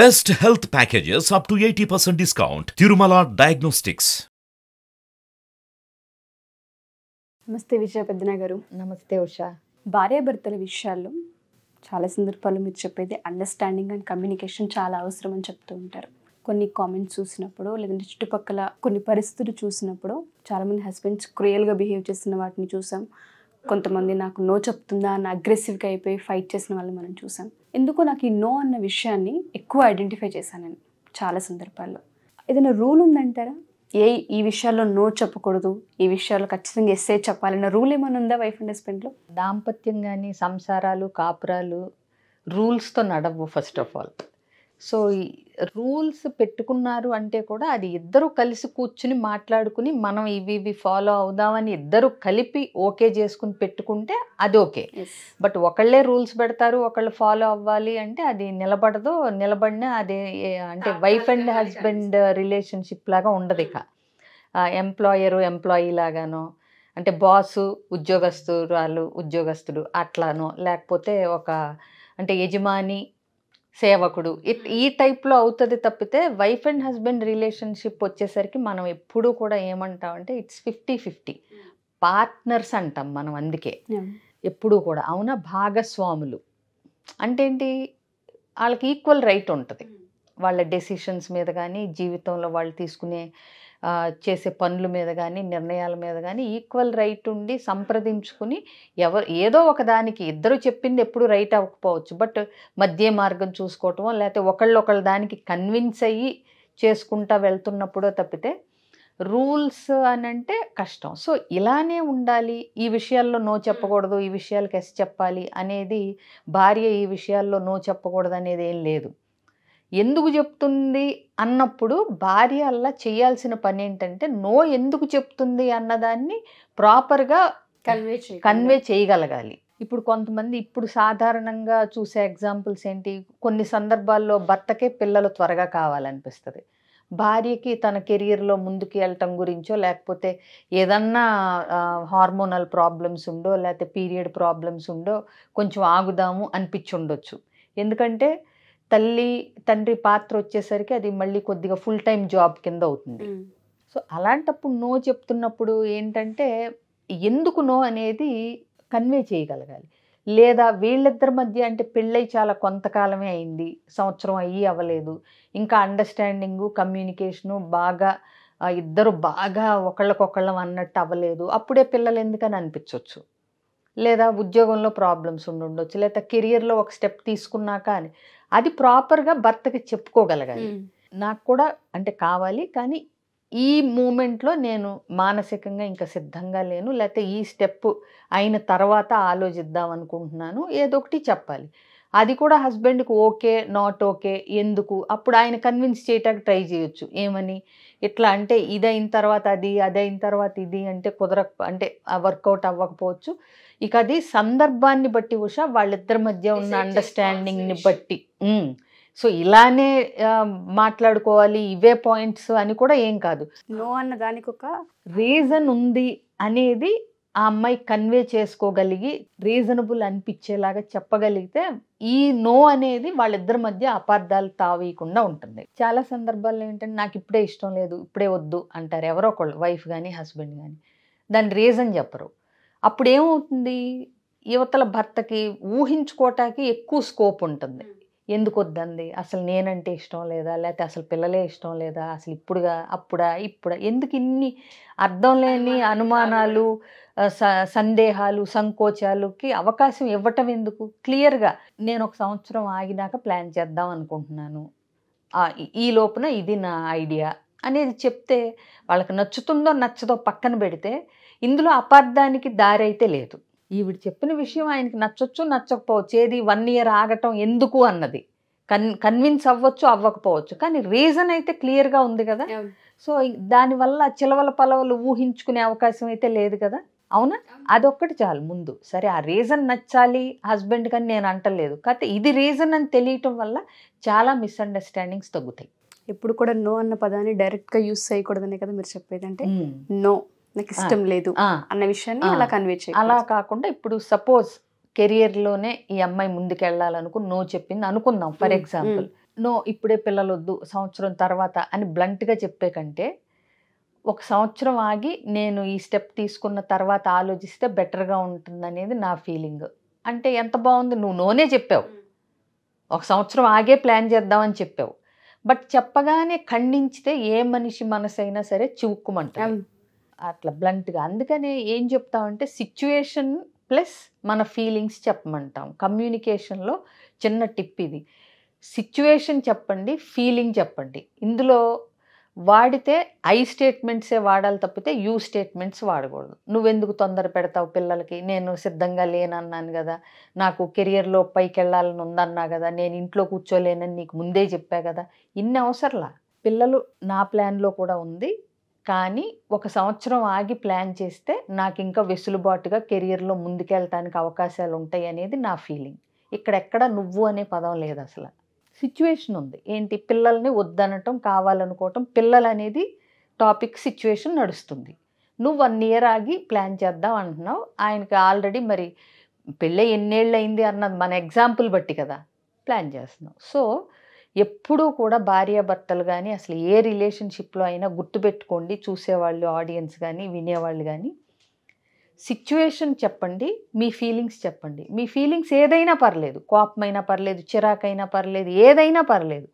Best health packages up to 80% discount. Tirumala Diagnostics. నమస్తే విజయ పెద్దన గారు. నమస్తే ఉషా. భార్యాభర్తల విషయాల్లో చాలా సందర్భాల్లో మీరు చెప్పేది అండర్స్టాండింగ్ అండ్ కమ్యూనికేషన్ చాలా అవసరం అని చెప్తూ ఉంటారు. కొన్ని కామెంట్స్ చూసినప్పుడు లేదంటే చుట్టుపక్కల కొన్ని పరిస్థితులు చూసినప్పుడు చాలామంది హస్బెండ్స్ క్రూయల్గా బిహేవ్ చేస్తున్న వాటిని చూసాం. కొంతమంది నాకు నో చెప్తుందా అన్న అగ్రెసివ్గా అయిపోయి ఫైట్ చేసిన వాళ్ళని మనం చూసాం. ఎందుకో నాకు ఈ నో అన్న విషయాన్ని ఎక్కువ ఐడెంటిఫై చేశాను నేను చాలా సందర్భాల్లో. ఏదైనా రూల్ ఉందంటారా? ఈ విషయాల్లో నో చెప్పకూడదు, ఈ విషయాల్లో ఖచ్చితంగా ఎస్సే చెప్పాలన్న రూల్ ఏమైనా ఉందా వైఫ్ అండ్ హస్బెండ్లో? దాంపత్యం కానీ సంసారాలు కాపురాలు రూల్స్తో నడవు ఫస్ట్ ఆఫ్ ఆల్. సో ఈ రూల్స్ పెట్టుకున్నారు అంటే కూడా అది ఇద్దరు కలిసి కూర్చుని మాట్లాడుకుని మనం ఇవి ఫాలో అవుదామని ఇద్దరు కలిపి ఓకే చేసుకుని పెట్టుకుంటే అది ఓకే. బట్ ఒకళ్ళే రూల్స్ పెడతారు, ఒకళ్ళు ఫాలో అవ్వాలి అంటే అది నిలబడదు. నిలబడినా అది అంటే వైఫ్ అండ్ హస్బెండ్ రిలేషన్షిప్ లాగా ఉండదు. ఇక ఎంప్లాయరు ఎంప్లాయీ లాగానో, అంటే బాసు ఉద్యోగస్తుడు అట్లానో, లేకపోతే ఒక అంటే యజమాని సేవకుడు ఈ టైప్లో అవుతుంది తప్పితే వైఫ్ అండ్ హస్బెండ్ రిలేషన్షిప్ వచ్చేసరికి మనం ఎప్పుడూ కూడా ఏమంటామంటే ఇట్స్ 50-50 పార్ట్నర్స్ అంటాం మనం. అందుకే ఎప్పుడూ కూడా అవునా భాగస్వాములు అంటే ఏంటి, వాళ్ళకి ఈక్వల్ రైట్ ఉంటుంది వాళ్ళ డెసిషన్స్ మీద కానీ, జీవితంలో వాళ్ళు తీసుకునే చేసే పనుల మీద కానీ, నిర్ణయాల మీద కానీ ఈక్వల్ రైట్ ఉండి సంప్రదించుకుని ఏదో ఒక దానికి ఇద్దరు చెప్పింది ఎప్పుడు రైట్ అవ్వకపోవచ్చు, బట్ మధ్య మార్గం చూసుకోవటమో లేకపోతే ఒకళ్ళొకళ్ళ దానికి కన్విన్స్ అయ్యి చేసుకుంటా వెళ్తున్నప్పుడో తప్పితే రూల్స్ అని అంటే కష్టం. సో ఇలానే ఉండాలి, ఈ విషయాల్లో నో చెప్పకూడదు, ఈ విషయాలకి ఎస్ చెప్పాలి అనేది, భార్య ఈ విషయాల్లో నో చెప్పకూడదు అనేది ఏం లేదు. ఎందుకు చెప్తుంది అన్నప్పుడు భార్య అలా చేయాల్సిన పని ఏంటంటే నో ఎందుకు చెప్తుంది అన్నదాన్ని ప్రాపర్గా కన్వే చేయగలగాలి. ఇప్పుడు కొంతమంది ఇప్పుడు సాధారణంగా చూసే ఎగ్జాంపుల్స్ ఏంటి, కొన్ని సందర్భాల్లో భర్తకే పిల్లలు త్వరగా కావాలనిపిస్తుంది, భార్యకి తన కెరియర్లో ముందుకు వెళ్ళటం గురించో లేకపోతే ఏదన్నా హార్మోనల్ ప్రాబ్లమ్స్ ఉండో లేకపోతే పీరియడ్ ప్రాబ్లమ్స్ ఉండో కొంచెం ఆగుదాము అనిపించి ఉండొచ్చు. ఎందుకంటే తల్లి తండ్రి పాత్ర వచ్చేసరికి అది మళ్ళీ కొద్దిగా ఫుల్ టైం జాబ్ కింద అవుతుంది. సో అలాంటప్పుడు నో చెప్తున్నప్పుడు ఏంటంటే ఎందుకు నో అనేది కన్వే చేయగలగాలి. లేదా వీళ్ళిద్దరి మధ్య అంటే పెళ్ళై చాలా కొంతకాలమే అయింది, సంవత్సరం అవ్వలేదు, ఇంకా అండర్స్టాండింగు కమ్యూనికేషను బాగా ఇద్దరు బాగా ఒకళ్ళకొకళ్ళం అన్నట్టు అవ్వలేదు, అప్పుడే పిల్లలు ఎందుకని అనిపించవచ్చు. లేదా ఉద్యోగంలో ప్రాబ్లమ్స్ ఉండొచ్చు, లేదా కెరియర్లో ఒక స్టెప్ తీసుకున్నాక అని అది ప్రాపర్గా భర్తకి చెప్పుకోగలగాలి. నాకు కూడా అంటే కావాలి, కానీ ఈ మూమెంట్లో నేను మానసికంగా ఇంకా సిద్ధంగా లేను, లేకపోతే ఈ స్టెప్ అయిన తర్వాత ఆలోచిద్దాం అనుకుంటున్నాను, ఏదో ఒకటి చెప్పాలి. అది కూడా హస్బెండ్కి ఓకే నాట్ ఓకే ఎందుకు, అప్పుడు ఆయన కన్విన్స్ చేయటానికి ట్రై చేయొచ్చు. ఏమని, ఇట్లా అంటే ఇదైన తర్వాత అదైన తర్వాత ఇది అంటే అంటే వర్కౌట్ అవ్వకపోవచ్చు. ఇక అది సందర్భాన్ని బట్టి ఉషా, వాళ్ళిద్దరి మధ్య ఉన్న అండర్స్టాండింగ్ని బట్టి. సో ఇలానే మాట్లాడుకోవాలి, ఇవే పాయింట్స్ అని కూడా ఏం కాదు. నో అన్న దానికి ఒక రీజన్ ఉంది అనేది ఆ అమ్మాయి కన్వే చేసుకోగలిగి రీజనబుల్ అనిపించేలాగా చెప్పగలిగితే ఈ నో అనేది వాళ్ళిద్దరి మధ్య అపార్థాలు తావీయకుండా ఉంటుంది. చాలా సందర్భాల్లో ఏంటంటే నాకు ఇప్పుడే ఇష్టం లేదు, ఇప్పుడే వద్దు అంటారు ఎవరో ఒకళ్ళు, వైఫ్ కానీ హస్బెండ్ కానీ. దాని రీజన్ చెప్పరు. అప్పుడు ఏమవుతుంది, యువతల భర్తకి ఊహించుకోవటానికి ఎక్కువ స్కోప్ ఉంటుంది. ఎందుకు వద్దంది, అసలు నేనంటే ఇష్టం లేదా, లేకపోతే అసలు పిల్లలే ఇష్టం లేదా, అసలు ఇప్పుడా ఎందుకు ఇన్ని అర్థం లేని అనుమానాలు, సందేహాలు, సంకోచాలకి అవకాశం ఇవ్వటం ఎందుకు? క్లియర్గా నేను ఒక సంవత్సరం ఆగినాక ప్లాన్ చేద్దాం అనుకుంటున్నాను, ఈ లోపున ఇది నా ఐడియా అనేది చెప్తే వాళ్ళకి నచ్చుతుందో నచ్చదో పక్కన పెడితే ఇందులో అపార్థానికి దారి అయితే లేదు. ఈవిడ చెప్పిన విషయం ఆయనకి నచ్చొచ్చు నచ్చకపోవచ్చు, ఏది 1 year ఆగటం ఎందుకు అన్నది కన్విన్స్ అవ్వచ్చు అవ్వకపోవచ్చు, కానీ రీజన్ అయితే క్లియర్గా ఉంది కదా. సో దానివల్ల చిలవల పలవలు ఊహించుకునే అవకాశం అయితే లేదు కదా, అవునా? అదొక్కటి చాలు ముందు. సరే ఆ రీజన్ నచ్చాలి హస్బెండ్ కానీ నేను అంటలేదు, కాకపోతే ఇది రీజన్ అని తెలియటం వల్ల చాలా మిస్అండర్స్టాండింగ్స్ తగ్గుతాయి. ఎప్పుడు కూడా నో అన్న పదాన్ని డైరెక్ట్గా యూస్ చేయకూడదనే కదా మీరు చెప్పేది. అంటే నో నాకు ఇష్టం లేదు అన్న విషయాన్ని అలా కన్వే చేయాలి. అలా కాకుండా ఇప్పుడు సపోజ్ కెరియర్లోనే ఈ అమ్మాయి ముందుకెళ్ళాలనుకుని నో చెప్పింది అనుకుందాం ఫర్ ఎగ్జాంపుల్, నో ఇప్పుడే పిల్లలు వద్దు సంవత్సరం తర్వాత అని బ్లంట్గా చెప్పే కంటే ఒక సంవత్సరం ఆగి నేను ఈ స్టెప్ తీసుకున్న తర్వాత ఆలోచిస్తే బెటర్గా ఉంటుందనేది నా ఫీలింగ్. అంటే ఎంత బాగుంది, నువ్వు నోనే చెప్పావు, ఒక సంవత్సరం ఆగే ప్లాన్ చేద్దామని చెప్పావు, బట్ చెప్పగానే ఖండించితే ఏ మనిషి మనసైనా సరే చివుక్కుమంటాం అట్లా బ్లంట్గా. అందుకనే ఏం చెప్తామంటే సిచ్యువేషన్ ప్లస్ మన ఫీలింగ్స్ చెప్పమంటాం. కమ్యూనికేషన్లో చిన్న టిప్ ఇది. సిచ్యువేషన్ చెప్పండి, ఫీలింగ్ చెప్పండి. ఇందులో వాడితే ఐ స్టేట్మెంట్సే వాడాలి తప్పితే యూ స్టేట్మెంట్స్ వాడకూడదు. నువ్వెందుకు తొందర పెడతావు పిల్లలకి, నేను సిద్ధంగా లేనన్నాను కదా, నాకు కెరియర్లో పైకి వెళ్ళాలని ఉందన్నా కదా, నేను ఇంట్లో కూర్చోలేనని నీకు ముందే చెప్పా కదా, ఇన్ని అవసరంలా. పిల్లలు నా ప్లాన్లో కూడా ఉంది, కానీ ఒక సంవత్సరం ఆగి ప్లాన్ చేస్తే నాకు ఇంకా వెసులుబాటుగా కెరియర్లో ముందుకెళ్ళటానికి అవకాశాలు ఉంటాయి అనేది నా ఫీలింగ్. ఇక్కడెక్కడ నువ్వు అనే పదం లేదు, అసలు సిచ్యువేషన్ ఉంది. ఏంటి, పిల్లల్ని వద్దనటం, కావాలనుకోవటం, పిల్లలు అనేది టాపిక్ సిచ్యువేషన్ నడుస్తుంది. నువ్వు 1 year ఆగి ప్లాన్ చేద్దాం అంటున్నావు. ఆయనకి ఆల్రెడీ మరి పెళ్ళి ఎన్నేళ్ళు అయింది అన్నది మన ఎగ్జాంపుల్ బట్టి కదా ప్లాన్ చేస్తున్నావు. సో ఎప్పుడూ కూడా భార్యాభర్తలు కానీ అసలు ఏ రిలేషన్షిప్లో అయినా గుర్తుపెట్టుకోండి, చూసేవాళ్ళు, ఆడియన్స్ కానీ వినేవాళ్ళు కానీ, సిచ్యువేషన్ చెప్పండి, మీ ఫీలింగ్స్ చెప్పండి. మీ ఫీలింగ్స్ ఏదైనా పర్లేదు, కోపమైనా పర్లేదు, చిరాకైనా పర్లేదు, ఏదైనా పర్లేదు,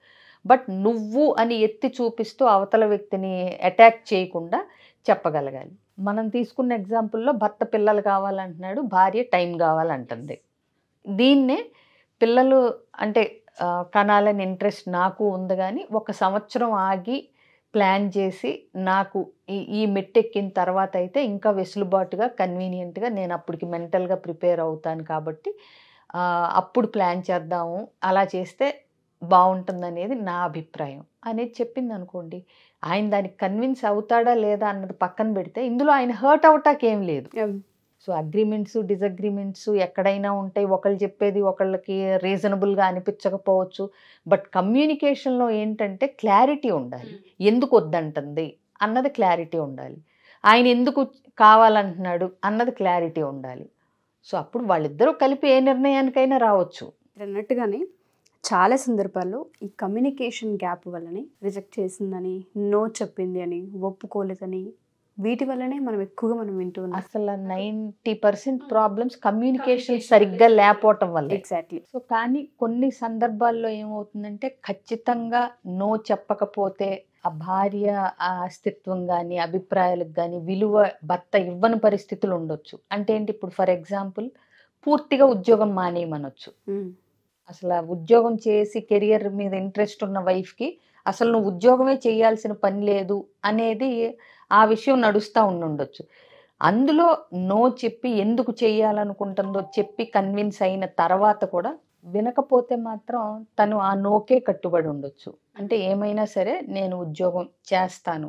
బట్ నువ్వు అని ఎత్తి చూపిస్తూ అవతల వ్యక్తిని అటాక్ చేయకుండా చెప్పగలగాలి. మనం తీసుకున్న ఎగ్జాంపుల్లో భర్త పిల్లలు కావాలంటున్నాడు, భార్య టైం కావాలంటుంది. దీన్నే పిల్లలు అంటే కనాలని ఇంట్రెస్ట్ నాకు ఉంది, కానీ ఒక సంవత్సరం ఆగి ప్లాన్ చేసి నాకు ఈ మెట్టెక్కిన తర్వాత అయితే ఇంకా వెసులుబాటుగా కన్వీనియంట్గా నేను అప్పటికి మెంటల్గా ప్రిపేర్ అవుతాను కాబట్టి అప్పుడు ప్లాన్ చేద్దాము, అలా చేస్తే బాగుంటుందనేది నా అభిప్రాయం అనేది చెప్పింది అనుకోండి. ఆయన దానికి కన్విన్స్ అవుతాడా లేదా అన్నది పక్కన పెడితే ఇందులో ఆయన హర్ట్ అవటానికి ఏం లేదు. సో అగ్రిమెంట్స్, డిసగ్రిమెంట్స్ ఎక్కడైనా ఉంటాయి, ఒకళ్ళు చెప్పేది ఒకళ్ళకి రీజనబుల్గా అనిపించకపోవచ్చు, బట్ కమ్యూనికేషన్లో ఏంటంటే క్లారిటీ ఉండాలి. ఎందుకు వద్దంటుంది అన్నది క్లారిటీ ఉండాలి, ఆయన ఎందుకు కావాలంటున్నాడు అన్నది క్లారిటీ ఉండాలి. సో అప్పుడు వాళ్ళిద్దరూ కలిపి ఏ నిర్ణయానికైనా రావచ్చు. అన్నట్టుగానే చాలా సందర్భాల్లో ఈ కమ్యూనికేషన్ గ్యాప్ వల్లనే రిజెక్ట్ చేసిందని, నో చెప్పింది అని, ఒప్పుకోలేదని, వీటి వల్లనే మనం ఎక్కువగా వింటూ ఉన్నాం. అసలు 90% ప్రాబ్లమ్స్ కమ్యూనికేషన్ సరిగ్గా లేకపోవటం వల్ల. ఎగ్జాక్ట్లీ. సో కానీ కొన్ని సందర్భాల్లో ఏమవుతుందంటే ఖచ్చితంగా నో చెప్పకపోతే ఆ భార్య ఆ అస్తిత్వం కానీ అభిప్రాయాలకు కానీ విలువ భర్త ఇవ్వని పరిస్థితులు ఉండొచ్చు. అంటే ఏంటి, ఇప్పుడు ఫర్ ఎగ్జాంపుల్ పూర్తిగా ఉద్యోగం మానేయమనొచ్చు. అసలు ఉద్యోగం చేసి కెరియర్ మీద ఇంట్రెస్ట్ ఉన్న వైఫ్కి అసలు నువ్వు ఉద్యోగమే చేయాల్సిన పని లేదు అనేది ఆ విషయం నడుస్తూ ఉండొచ్చు. అందులో నో చెప్పి ఎందుకు చేయాలనుకుంటుందో చెప్పి కన్విన్స్ అయిన తర్వాత కూడా వినకపోతే మాత్రం తను ఆ నోకే కట్టుబడి ఉండొచ్చు. అంటే ఏమైనా సరే నేను ఉద్యోగం చేస్తాను,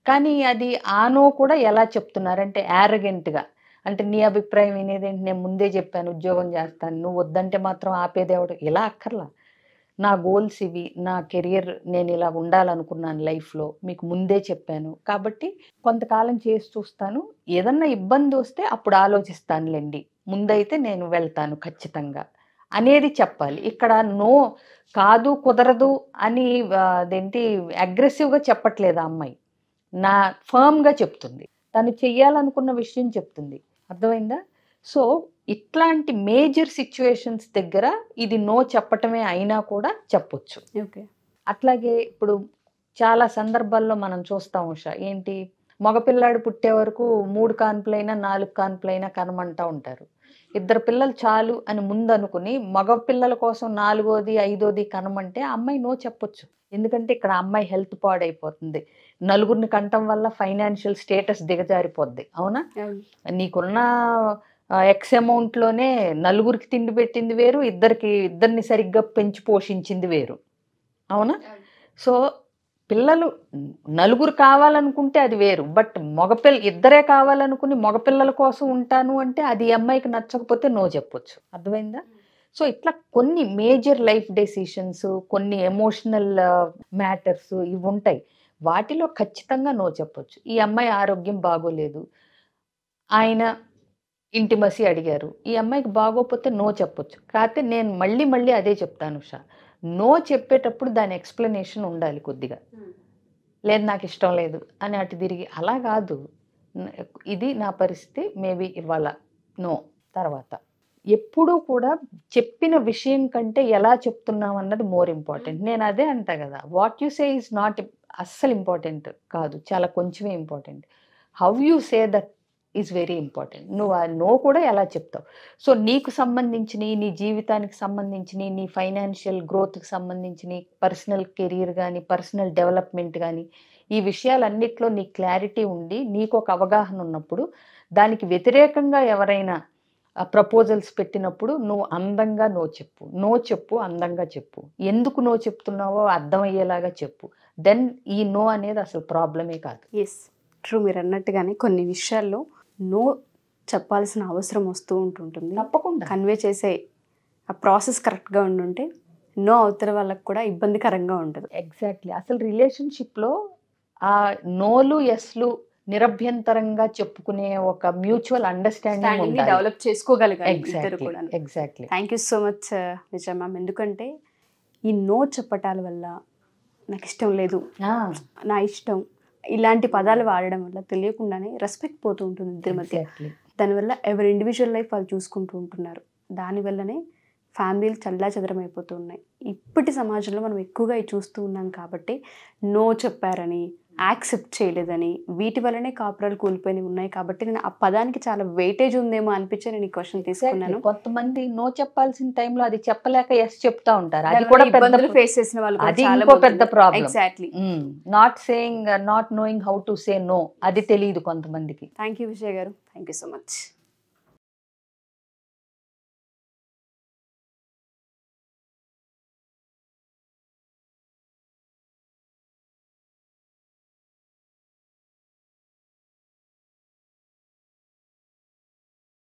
కానీ అది ఆ నో కూడా ఎలా చెప్తున్నారంటే యారగెంట్గా, అంటే నీ అభిప్రాయం వినేదేంటి, నేను ముందే చెప్పాను ఉద్యోగం చేస్తాను, నువ్వు వద్దంటే మాత్రం ఆపేదేవడు, ఇలా అక్కర్లా, నా గోల్స్ ఇవి, నా కెరియర్ నేను ఇలా ఉండాలనుకున్నాను లైఫ్లో, మీకు ముందే చెప్పాను కాబట్టి కొంతకాలం చేసి చూస్తాను, ఏదన్నా ఇబ్బంది వస్తే అప్పుడు ఆలోచిస్తానులేండి, ముందైతే నేను వెళ్తాను ఖచ్చితంగా అనేది చెప్పాలి. ఇక్కడ నో కాదు కుదరదు అని అదేంటి అగ్రెసివ్గా చెప్పట్లేదు ఆ అమ్మాయి, నా ఫర్మ్గా చెప్తుంది, తను చెయ్యాలనుకున్న విషయం చెప్తుంది. అర్థమైందా? సో ఇట్లాంటి మేజర్ సిచ్యువేషన్స్ దగ్గర ఇది నో చెప్పటమే అయినా కూడా చెప్పొచ్చు. ఓకే. అట్లాగే ఇప్పుడు చాలా సందర్భాల్లో మనం చూస్తాం ఉషా, ఏంటి, మగపిల్లాడు పుట్టే వరకు 3 కాన్పులైనా 4 కాన్పులైనా కనమంటా ఉంటారు. 2 పిల్లలు చాలు అని ముందు అనుకుని మగ పిల్లల కోసం 4వది 5వది కనమంటే ఆ అమ్మాయి నో చెప్పొచ్చు. ఎందుకంటే ఇక్కడ అమ్మాయి హెల్త్ పాడైపోతుంది, నలుగురిని కంటం వల్ల ఫైనాన్షియల్ స్టేటస్ దిగజారిపోద్ది. అవునా? నీకున్న ఎక్స్ అమౌంట్లోనే నలుగురికి తిండి పెట్టింది వేరు, ఇద్దరిని సరిగ్గా పెంచి పోషించింది వేరు. అవునా? సో పిల్లలు నలుగురు కావాలనుకుంటే అది వేరు, బట్ ఇద్దరే కావాలనుకుని మగపిల్లల కోసం ఉంటాను అంటే అది అమ్మాయికి నచ్చకపోతే నో చెప్పొచ్చు. అర్థమైందా? సో ఇట్లా కొన్ని మేజర్ లైఫ్ డెసిషన్స్, కొన్ని ఎమోషనల్ మ్యాటర్స్ ఇవి ఉంటాయి, వాటిలో ఖచ్చితంగా నో చెప్పొచ్చు. ఈ అమ్మాయి ఆరోగ్యం బాగోలేదు, ఆయన ఇంటిమసీ అడిగారు, ఈ అమ్మాయికి బాగోకపోతే నో చెప్పొచ్చు. కాకపోతే నేను మళ్ళీ అదే చెప్తాను ఉషా, నో చెప్పేటప్పుడు దాని ఎక్స్ప్లెనేషన్ ఉండాలి కొద్దిగా. లేదు నాకు ఇష్టం లేదు అని అటు తిరిగి అలా కాదు, ఇది నా పరిస్థితి, మేబీ ఇవాళ నో, తర్వాత ఎప్పుడూ కూడా చెప్పిన విషయం కంటే ఎలా చెప్తున్నాం అన్నది మోర్ ఇంపార్టెంట్. నేను అదే అంటా కదా, what you say is not అస్సలు ఇంపార్టెంట్ కాదు, చాలా కొంచెమే important. How you say that is very important. నువ్వు ఆ నో కూడా ఎలా చెప్తావు. సో నీకు సంబంధించినవి, నీ జీవితానికి సంబంధించినవి, నీ ఫైనాన్షియల్ గ్రోత్కి సంబంధించినవి, పర్సనల్ కెరీర్ కానీ పర్సనల్ డెవలప్మెంట్ కానీ, ఈ విషయాలన్నిట్లో నీ క్లారిటీ ఉండి నీకు ఒక అవగాహన ఉన్నప్పుడు దానికి వ్యతిరేకంగా ఎవరైనా ప్రపోజల్స్ పెట్టినప్పుడు నువ్వు అందంగా నో చెప్పు. నో చెప్పు, అందంగా చెప్పు. ఎందుకు నో చెప్తున్నావో అర్థమయ్యేలాగా చెప్పు. దెన్ ఈ నో అనేది అసలు ప్రాబ్లమే కాదు. Yes, true. మీరు అన్నట్టుగానే కొన్ని విషయాల్లో నో చెప్పాల్సిన అవసరం వస్తూ ఉంటుంటుంది. తప్పకుండా కన్వే చేసే ఆ ప్రాసెస్ కరెక్ట్గా ఉండుంటే నో అవుతారు వాళ్ళకి కూడా ఇబ్బందికరంగా ఉంటుంది. ఎగ్జాక్ట్లీ. అసలు రిలేషన్షిప్లో ఆ నోలు ఎస్లు నిరభ్యంతరంగా చెప్పుకునే ఒక మ్యూచువల్ అండర్స్టాండింగ్ డెవలప్ చేసుకోగలిగారు ఇద్దరు ఎగ్జాక్ట్లీ కూడా. Exactly. Thank you so much Vijaya ma'am. ఎందుకంటే ఈ నో చెప్పటాల వల్ల నాకు ఇష్టం లేదు, నా ఇష్టం, ఇలాంటి పదాలు వాడడం వల్ల తెలియకుండానే రెస్పెక్ట్ పోతూ ఉంటుంది ఇద్దరి మధ్య. దానివల్ల ఎవరి ఇండివిజువల్ లైఫ్ వాళ్ళు చూసుకుంటూ ఉంటున్నారు. దానివల్లనే ఫ్యామిలీలు చల్లాచెదరం అయిపోతున్నాయి. ఇప్పటి సమాజంలో మనం ఎక్కువగా ఇది చూస్తూ ఉన్నాం కాబట్టి నో చెప్పారని, యాక్సెప్ట్ చేయలేదని, వీటి వల్లనే కాపురాలు కూలిపోయి ఉన్నాయి. కాబట్టి నేను ఆ పదానికి చాలా వెయిటేజ్ ఉందేమో అనిపించి నేను ఈ క్వశ్చన్ తీసుకున్నాను. కొంతమంది నో చెప్పాల్సిన టైంలో అది చెప్పలేక ఎస్ చెప్తా ఉంటారు. అది కూడా ఇబ్బందులు ఫేస్ చేసిన వాళ్ళు అది ఇంకో పెద్ద problem. Exactly. Not saying, not knowing how to say no, అది తెలియదు కొంతమందికి. థ్యాంక్ యూ విజయ్ గారు. Thank you so much.